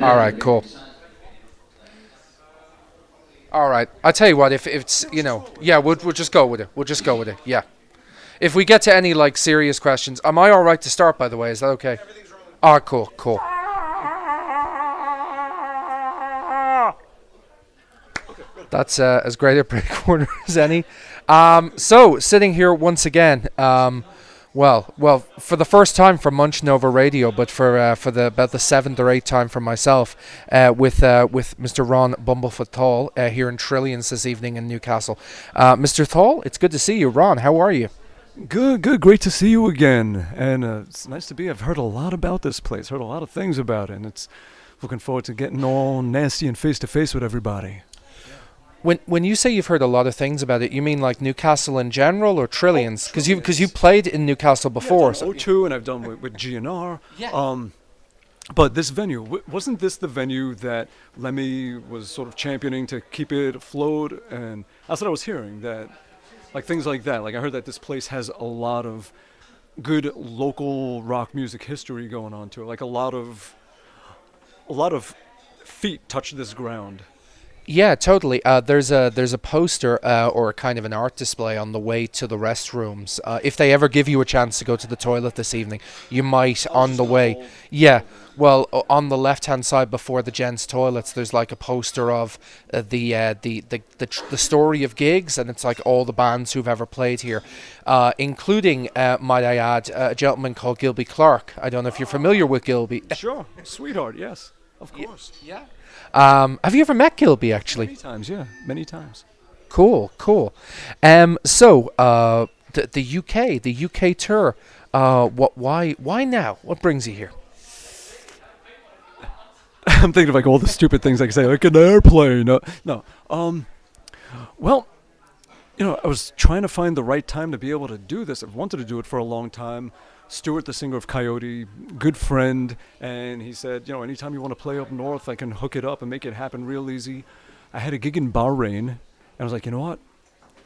All right, cool. All right. I tell you what, if it's yeah, we'll just go with it. We'll just go with it. Yeah. If we get to any like serious questions, am I all right to start? By the way, is that okay? Ah, cool, cool. That's as great a break corner as any. So sitting here once again. Well, for the first time for Munch Nova Radio, but for the about the seventh or eighth time for myself, with Mr. Ron Bumblefoot Thal here in Trillians this evening in Newcastle. Mr. Thal, it's good to see you. Ron, how are you? Good, good. Great to see you again. And it's nice to be. I've heard a lot about this place, heard a lot of things about it, and it's looking forward to getting all nasty and face-to-face with everybody. When you say you've heard a lot of things about it, you mean like Newcastle in general or Trillians? Because you played in Newcastle before. Yeah, I've done O2 and I've done with GNR. Yeah. But this venue, wasn't this the venue that Lemmy was sort of championing to keep it afloat? And that's what I was hearing, that like things like that. Like I heard that this place has a lot of good local rock music history going on to it. Like a lot of feet touch this ground. Yeah, totally. There's a poster or kind of an art display on the way to the restrooms. If they ever give you a chance to go to the toilet this evening, you might on the way. Yeah, well, on the left-hand side before the gents' toilets, there's like a poster of the story of gigs, and it's like all the bands who've ever played here, including, might I add, a gentleman called Gilby Clark. I don't know if you're familiar with Gilby. Sure, sweetheart, yes, of course. Yeah. Have you ever met Gilby, actually? Many times, yeah, many times. Cool, cool. So the UK tour. Why now? What brings you here? I'm thinking of like all the stupid things I can say, like an airplane. No. Well, I was trying to find the right time to be able to do this. I've wanted to do it for a long time. Stuart, the singer of Coyote, good friend, and he said, anytime you want to play up north, I can hook it up and make it happen real easy. I had a gig in Bahrain, and I was like, you know what?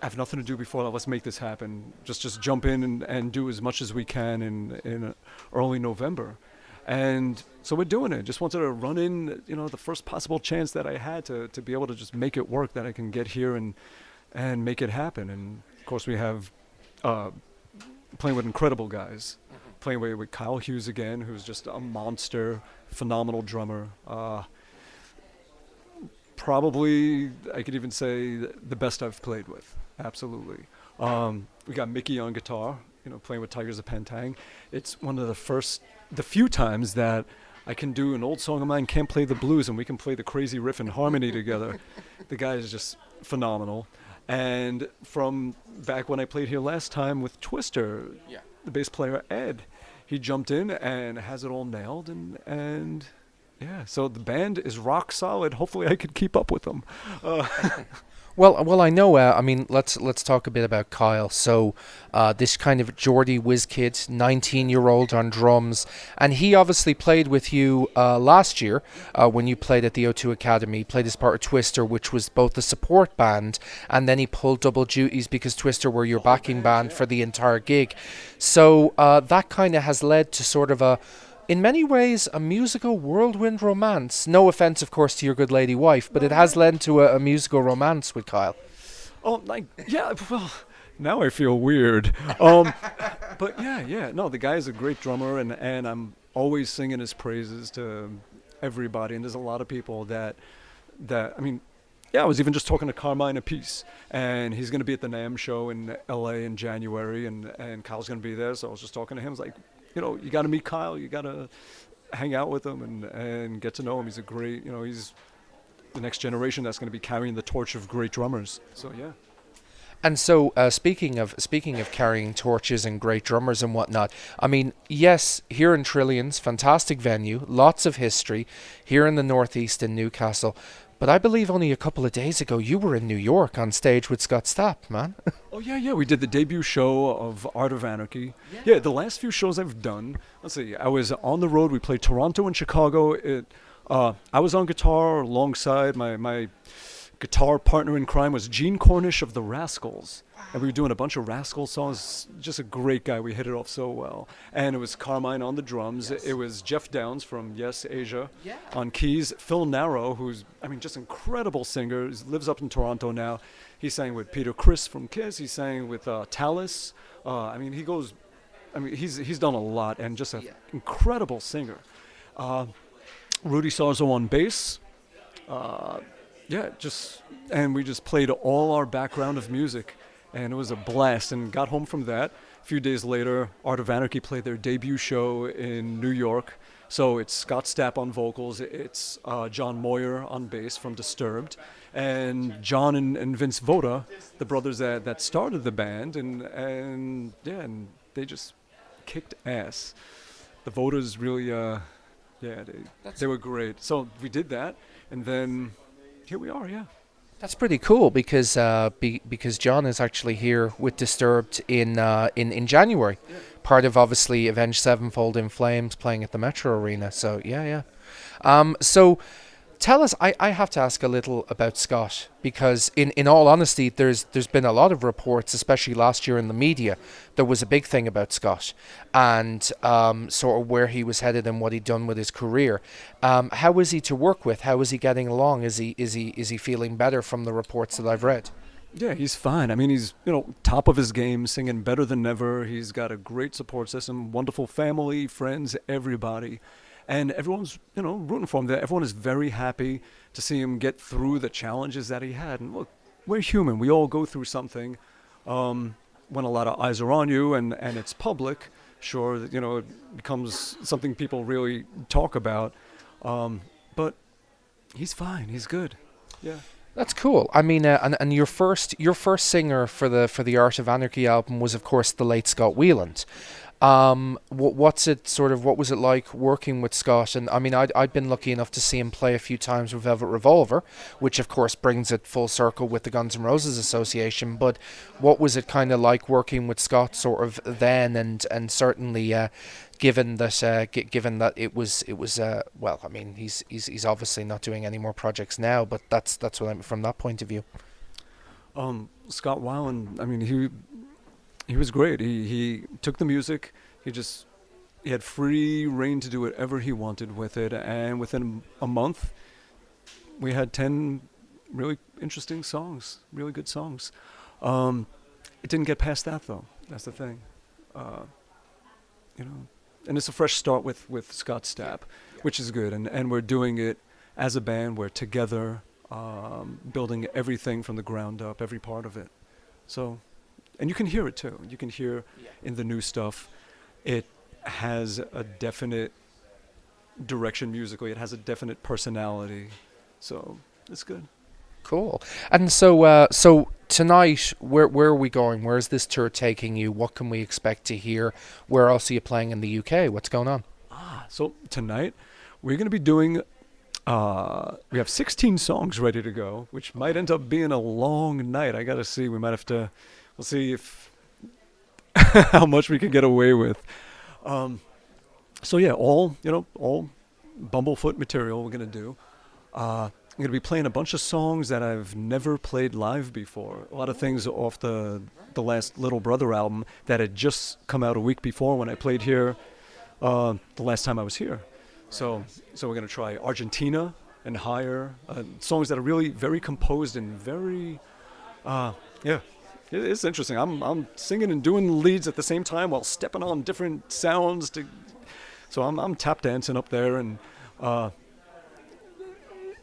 I have nothing to do before that. Let's make this happen. Just jump in and do as much as we can in early November. And so we're doing it. Just wanted to run in, the first possible chance that I had to be able to just make it work, that I can get here and make it happen. And, of course, we have playing with incredible guys. Playing with Kyle Hughes again, who's just a monster, phenomenal drummer. Probably, I could even say, the best I've played with. Absolutely. We got Mickey on guitar, playing with Tigers of Pentang. It's one of the few times that I can do an old song of mine, Can't Play the Blues, and we can play the crazy riff in harmony together. The guy is just phenomenal. And from back when I played here last time with Twister, the bass player Ed, he jumped in and has it all nailed, and yeah, so the band is rock solid. Hopefully I could keep up with them. Well, I know. Let's talk a bit about Kyle. So, this kind of Geordie whiz kid, 19-year-old on drums, and he obviously played with you last year when you played at the O2 Academy. He played as part of Twister, which was both the support band, and then he pulled double duties because Twister were your backing band for the entire gig. So that kind of has led to sort of in many ways, a musical whirlwind romance. No offense, of course, to your good lady wife, but it has led to a musical romance with Kyle. Oh, yeah, well, now I feel weird. But yeah, no, the guy's a great drummer, and I'm always singing his praises to everybody, and there's a lot of people that I was even just talking to Carmine Apiece, and he's going to be at the NAMM show in L.A. in January, and Kyle's going to be there, so I was just talking to him. I was like, you got to meet Kyle. You got to hang out with him and get to know him. He's a great, he's the next generation that's going to be carrying the torch of great drummers. So, yeah. And so, speaking of carrying torches and great drummers and whatnot, I mean, yes, here in Trillians, fantastic venue, lots of history, here in the Northeast in Newcastle. But I believe only a couple of days ago you were in New York on stage with Scott Stapp, man. Oh, yeah. We did the debut show of Art of Anarchy. Yeah, the last few shows I've done, let's see, I was on the road. We played Toronto and Chicago. I was on guitar alongside my guitar partner in crime was Gene Cornish of the Rascals. And we were doing a bunch of Rascals songs. Just a great guy. We hit it off so well. And it was Carmine on the drums. Yes. It was Jeff Downs from Yes, Asia Yeah. on keys. Phil Narrow, who's, just incredible singer. He lives up in Toronto now. He sang with Peter Criss from Kiss. He sang with Tallis. He goes, he's done a lot and just an incredible singer. Rudy Sarzo on bass. And we just played all our background of music, and it was a blast. And got home from that. A few days later, Art of Anarchy played their debut show in New York. So it's Scott Stapp on vocals, it's John Moyer on bass from Disturbed, and John and Vince Voda, the brothers that started the band, and they just kicked ass. The Vodas really, they were great. So we did that, and then here we are, yeah. That's pretty cool because because John is actually here with Disturbed in January, part of obviously Avenged Sevenfold in Flames playing at the Metro Arena. So yeah. So tell us, I have to ask a little about Scott because in all honesty, there's been a lot of reports, especially last year in the media. There was a big thing about Scott and sort of where he was headed and what he'd done with his career. How is he to work with? How is he getting along? Is he feeling better from the reports that I've read? Yeah, he's fine. He's top of his game, singing better than ever. He's got a great support system, wonderful family, friends, everybody. And everyone's, rooting for him. Everyone is very happy to see him get through the challenges that he had. And look, we're human. We all go through something. When a lot of eyes are on you and it's public, sure, it becomes something people really talk about. But he's fine. He's good. Yeah. That's cool. And your first singer for the Art of Anarchy album was, of course, the late Scott Weiland. What was it like working with Scott? And I'd been lucky enough to see him play a few times with Velvet Revolver, which of course brings it full circle with the Guns N' Roses Association. But what was it kind of like working with Scott sort of then, and certainly given that it was he's obviously not doing any more projects now, but that's what I mean from that point of view. Scott Weiland, he was great. He took the music. He had free reign to do whatever he wanted with it. And within a month, we had 10 really interesting songs, really good songs. It didn't get past that, though. That's the thing. And it's a fresh start with Scott Stapp, which is good. And we're doing it as a band. We're together, building everything from the ground up, every part of it. So... And you can hear it too. You can hear in the new stuff, it has a definite direction musically. It has a definite personality. So it's good. Cool. And so tonight, where are we going? Where is this tour taking you? What can we expect to hear? Where else are you playing in the UK? What's going on? So tonight, we're going to be doing... we have 16 songs ready to go, which might end up being a long night. I got to see. We might have to... We'll see if how much we can get away with. All Bumblefoot material we're gonna do. I'm gonna be playing a bunch of songs that I've never played live before. A lot of things off the last Little Brother album that had just come out a week before when I played here the last time I was here. So we're gonna try Argentina and Higher, songs that are really very composed and very It's interesting. I'm singing and doing leads at the same time while stepping on different sounds. So I'm tap dancing up there, and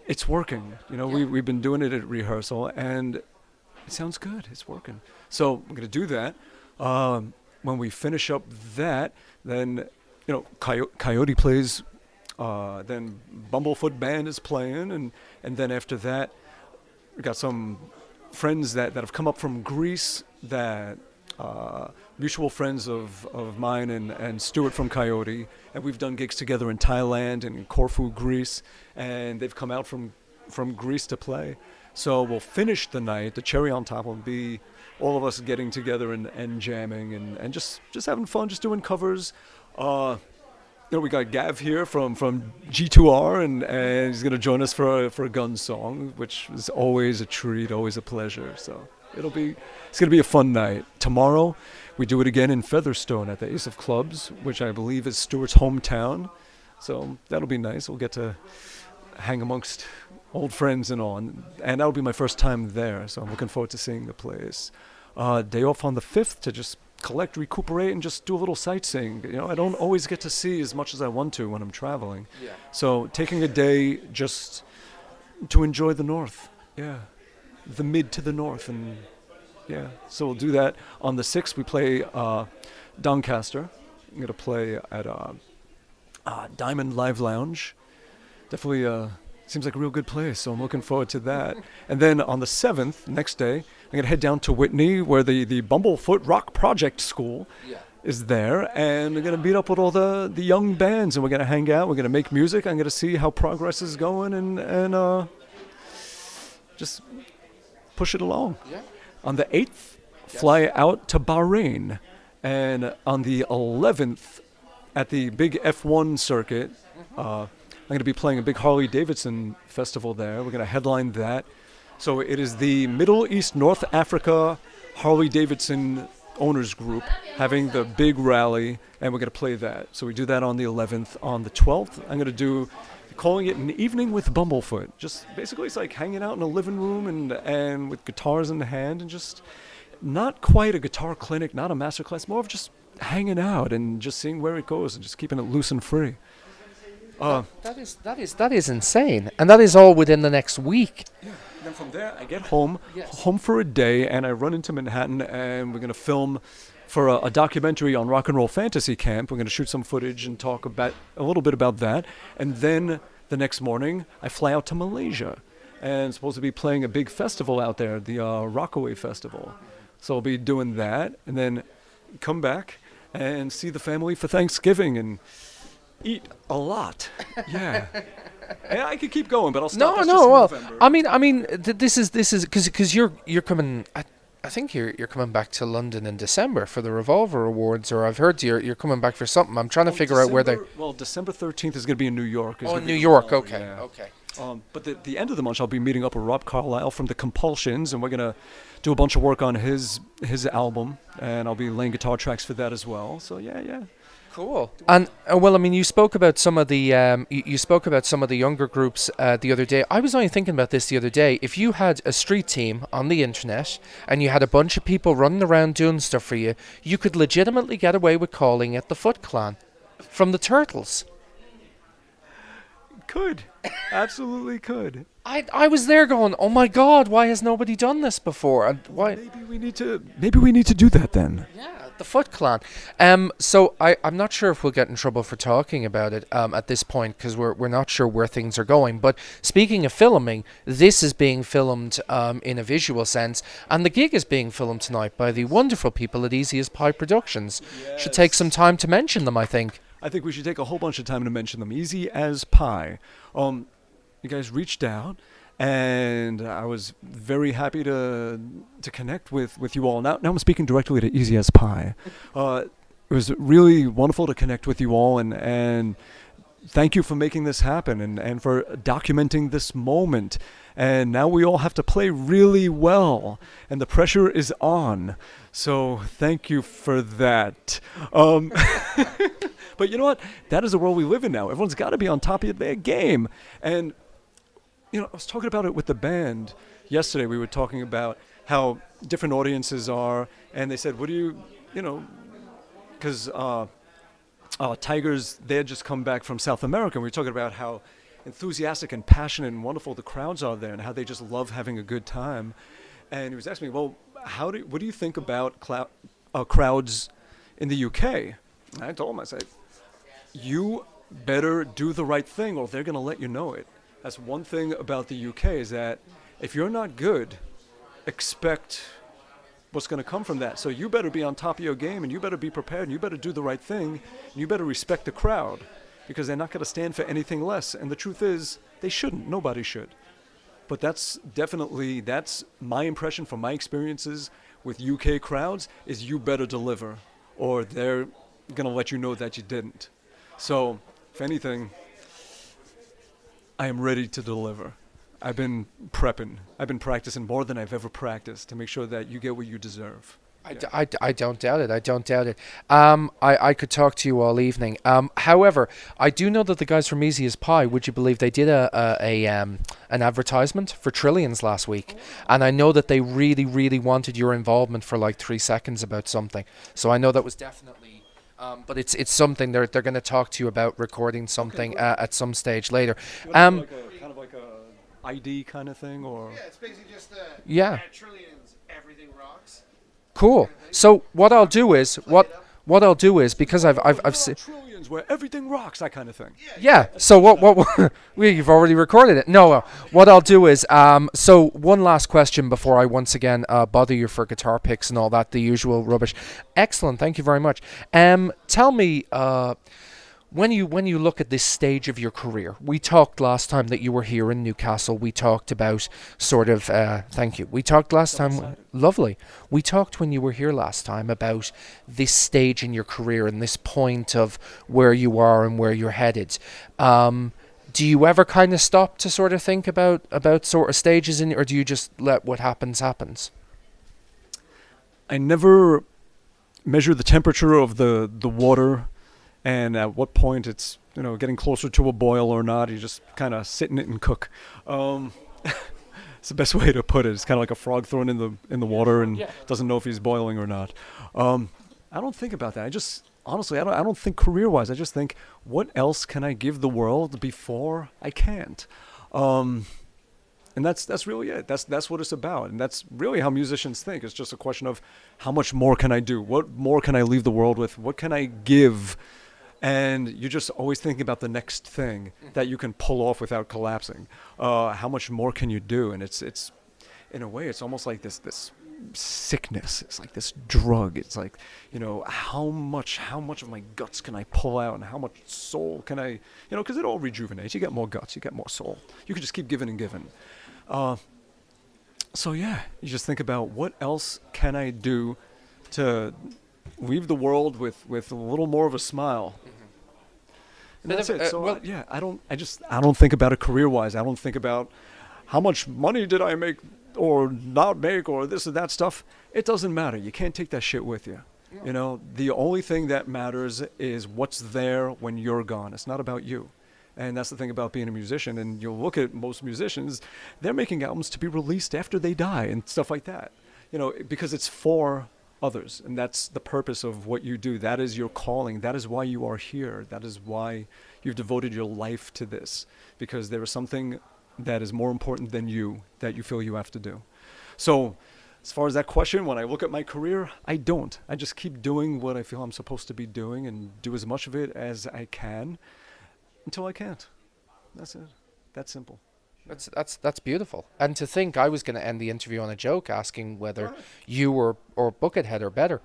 it's working. We've been doing it at rehearsal, and it sounds good. It's working. So we're gonna do that. When we finish up that, then Coyote plays. Then Bumblefoot Band is playing, and then after that, we got some friends that have come up from Greece, that mutual friends of mine and Stuart from Coyote, and we've done gigs together in Thailand and in Corfu, Greece, and they've come out from Greece to play. So we'll finish the night. The cherry on top will be all of us getting together and jamming and just having fun, just doing covers. we got Gav here from G2R, and he's gonna join us for a gun song, which is always a treat, always a pleasure. So it's gonna be a fun night. Tomorrow, we do it again in Featherstone at the Ace of Clubs, which I believe is Stuart's hometown. So that'll be nice. We'll get to hang amongst old friends and all, and that'll be my first time there. So I'm looking forward to seeing the place. Day off on the 5th to just collect, recuperate, and just do a little sightseeing. I don't always get to see as much as I want to when I'm traveling. Yeah. So taking a day just to enjoy the north. Yeah. The mid to the north. And yeah. So we'll do that. On the 6th, we play Doncaster. I'm going to play at Diamond Live Lounge. Definitely seems like a real good place, so I'm looking forward to that. And then on the 7th, next day, I'm going to head down to Whitney, where the Bumblefoot Rock Project School is there, and we're going to meet up with all the young bands, and we're going to hang out, we're going to make music, I'm going to see how progress is going, and just push it along. Yeah. On the 8th, fly out to Bahrain, and on the 11th, at the big F1 circuit, I'm going to be playing a big Harley-Davidson festival there. We're going to headline that. So it is the Middle East North Africa Harley-Davidson owners group having the big rally, and we're going to play that. So we do that on the 11th. On the 12th, I'm going to calling it an evening with Bumblefoot. Just basically it's like hanging out in a living room and with guitars in the hand, and just not quite a guitar clinic, not a master class, more of just hanging out and just seeing where it goes and just keeping it loose and free. That is insane, and that is all within the next week. Yeah. And then from there, I get home for a day, and I run into Manhattan, and we're going to film for a documentary on Rock and Roll Fantasy Camp. We're going to shoot some footage and talk about a little bit about that, and then the next morning, I fly out to Malaysia, and supposed to be playing a big festival out there, the Rockaway Festival. So I'll be doing that, and then come back and see the family for Thanksgiving and eat a lot. Yeah. And I could keep going, but I'll stop. Well, this is because you're coming. I think you're coming back to London in December for the Revolver Awards, or I've heard you're coming back for something. I'm trying to figure out where they. Well, December 13th is going to be in New York. New York. Okay. Yeah. Okay. But the end of the month, I'll be meeting up with Rob Carlyle from the Compulsions, and we're going to do a bunch of work on his album, and I'll be laying guitar tracks for that as well. So yeah. Cool. And you spoke about some of the you spoke about some of the younger groups the other day. I was only thinking about this the other day. If you had a street team on the internet and you had a bunch of people running around doing stuff for you, you could legitimately get away with calling it the Foot Clan from the Turtles. Could. Absolutely could. I was there going, oh my God, why has nobody done this before? And why? Maybe we need to do that then. Yeah, the Foot Clan. So I'm not sure if we'll get in trouble for talking about it at this point, because we're not sure where things are going. But speaking of filming, this is being filmed in a visual sense, and the gig is being filmed tonight by the wonderful people at EzeasPi Productions. Yes. Should take some time to mention them, I think. I think we should take a whole bunch of time to mention them. EzeasPi. You guys reached out, and I was very happy to connect with you all. Now I'm speaking directly to EzeasPi. It was really wonderful to connect with you all, and thank you for making this happen and for documenting this moment. And now we all have to play really well, and the pressure is on. So thank you for that. But you know what? That is the world we live in now. Everyone's got to be on top of their game. And I was talking about it with the band yesterday. We were talking about how different audiences are, and they said, what do because Tigers, they had just come back from South America, and we were talking about how enthusiastic and passionate and wonderful the crowds are there, and how they just love having a good time. And he was asking me, well, what do you think about crowds in the UK? And I told him, I said, you better do the right thing, or they're going to let you know it. That's one thing about the UK, is that if you're not good, expect what's going to come from that. So you better be on top of your game, and you better be prepared, and you better do the right thing, and you better respect the crowd, because they're not going to stand for anything less. And the truth is, they shouldn't. Nobody should. But that's my impression from my experiences with UK crowds, is you better deliver, or they're going to let you know that you didn't. So, if anything, I am ready to deliver. I've been prepping. I've been practicing more than I've ever practiced to make sure that you get what you deserve. I don't doubt it. I don't doubt it. I could talk to you all evening. However, I do know that the guys from EzeasPi, would you believe, they did an advertisement for Trillians last week, and I know that they really, really wanted your involvement for like 3 seconds about something. So I know that was definitely. But it's something they're going to talk to you about recording something at some stage later. Kind of like a ID kind of thing, or Yeah, it's basically just Yeah. Trillians, everything rocks. Cool. So what I'll do is because I've seen. Trillians where everything rocks, that kind of thing. Yeah. So what you've already recorded it. No. What I'll do is so one last question before I once again bother you for guitar picks and all that, the usual rubbish. Excellent. Thank you very much. Tell me when you look at this stage of your career, we talked last time that you were here in Newcastle. We talked about sort of thank you. We talked last time. Lovely. We talked when you were here last time about this stage in your career and this point of where you are and where you're headed. Do you ever kind of stop to sort of think about sort of stages in, or do you just let what happens? I never measure the temperature of the water, and at what point it's getting closer to a boil or not. You just kind of sit in it and cook. It's the best way to put it. It's kind of like a frog thrown in the water and doesn't know if he's boiling or not. I don't think about that. I just honestly I don't think career-wise. I just think, what else can I give the world before I can't? And that's really it. That's what it's about, and that's really how musicians think. It's just a question of how much more can I do? What more can I leave the world with? What can I give? And you're just always thinking about the next thing that you can pull off without collapsing. How much more can you do? And it's in a way, it's almost like this sickness. It's like this drug. It's like, how much of my guts can I pull out, and how much soul can I, because it all rejuvenates. You get more guts, you get more soul. You can just keep giving and giving. So yeah, you just think about, what else can I do to leave the world with a little more of a smile. And that's it. So I don't think about it career-wise. I don't think about how much money did I make or not make or this or that stuff. It doesn't matter. You can't take that shit with you. The only thing that matters is what's there when you're gone. It's not about you. And that's the thing about being a musician. And you'll look at most musicians, they're making albums to be released after they die and stuff like that. Because it's for others, and that's the purpose of what you do. That is your calling. That is why you are here. That is why you've devoted your life to this, because there is something that is more important than you that you feel you have to do. So as far as that question, when I look at my career, I don't. I just keep doing what I feel I'm supposed to be doing and do as much of it as I can until I can't. That's it. That's simple. That's beautiful. And to think I was going to end the interview on a joke, asking whether you or Buckethead are better.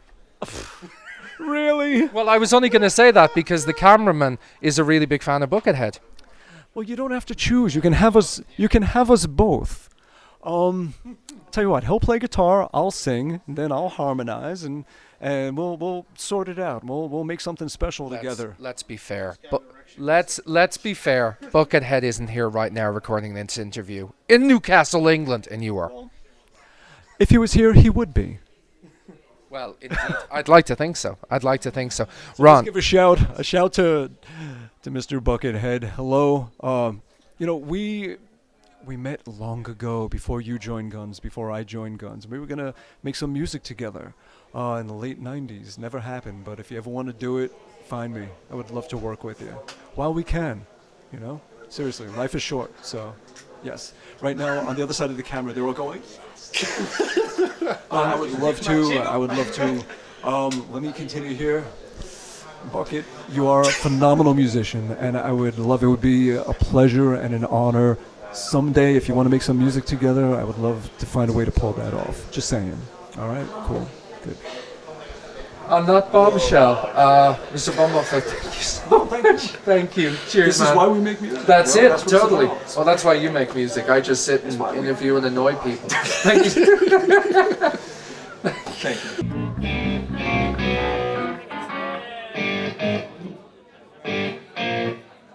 Really? Well, I was only going to say that because the cameraman is a really big fan of Buckethead. Well, you don't have to choose. You can have us. You can have us both. Tell you what, he'll play guitar, I'll sing, and then I'll harmonize, and we'll sort it out. We'll make something special together. Let's be fair. But let's be fair. Buckethead isn't here right now recording this interview in Newcastle, England, and you are. If he was here, he would be. Well, indeed. I'd like to think so. So Ron, let's give a shout to Mr. Buckethead. Hello. We met long ago, before you joined Guns, before I joined Guns. We were going to make some music together in the late 90s. Never happened, but if you ever want to do it, find me. I would love to work with you. While we can, Seriously, life is short, so yes. Right now, on the other side of the camera, they're all going. I would love to. Let me continue here. Bucket, you are a phenomenal musician, and I would love, it would be a pleasure and an honor. Someday, if you want to make some music together, I would love to find a way to pull that off. Just saying. All right, cool, good. On that bombshell, Mr. Bumblefoot, thank you so much. Thank you. Cheers, This man. is why we make music. That's You know, it, that's what it's totally. about. Well, that's why you make music. I just sit and interview and annoy people. Thank you. Thank you.